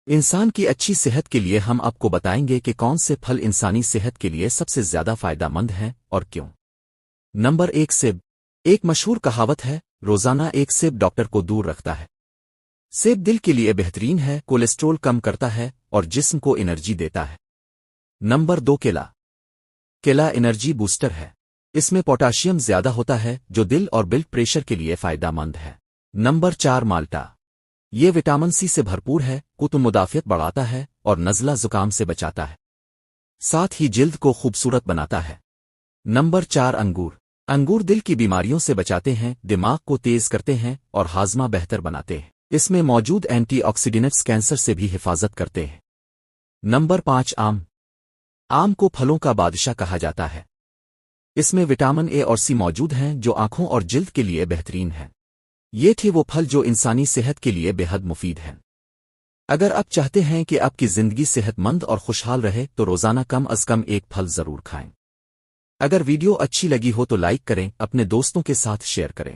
انسان کی اچھی صحت کے لیے ہم آپ کو بتائیں گے کہ کون سے پھل انسانی صحت کے لیے سب سے زیادہ فائدہ مند ہیں اور کیوں۔ نمبر 1 سیب۔ ایک مشہور کہاوت ہے، روزانہ ایک سیب ڈاکٹر کو دور رکھتا ہے۔ سیب دل کے لیے بہترین ہے، کولیسٹرول کم کرتا ہے اور جسم کو انرجی دیتا ہے۔ نمبر 2 کیلا۔ کیلا انرجی بوسٹر ہے۔ اس میں پوٹاشیم زیادہ ہوتا ہے جو دل اور بلڈ پریشر کے لیے فائدہ مند ہے۔ نمبر 4 مالٹا۔ یہ وٹامن سی سے بھرپور ہے، قوت مدافعت بڑھاتا ہے اور نزلہ زکام سے بچاتا ہے، ساتھ ہی جلد کو خوبصورت بناتا ہے۔ نمبر 4 انگور۔ انگور دل کی بیماریوں سے بچاتے ہیں، دماغ کو تیز کرتے ہیں اور ہاضمہ بہتر بناتے ہیں۔ اس میں موجود اینٹی آکسیڈینٹس کینسر سے بھی حفاظت کرتے ہیں۔ نمبر 5 آم۔ آم کو پھلوں کا بادشاہ کہا جاتا ہے۔ اس میں وٹامن اے اور سی موجود ہیں جو آنکھوں اور جلد کے لیے بہترین ہیں۔ یہ تھے وہ پھل جو انسانی صحت کے لیے بے حد مفید ہیں۔ اگر آپ چاہتے ہیں کہ آپ کی زندگی صحت مند اور خوشحال رہے تو روزانہ کم از کم ایک پھل ضرور کھائیں۔ اگر ویڈیو اچھی لگی ہو تو لائک کریں، اپنے دوستوں کے ساتھ شیئر کریں۔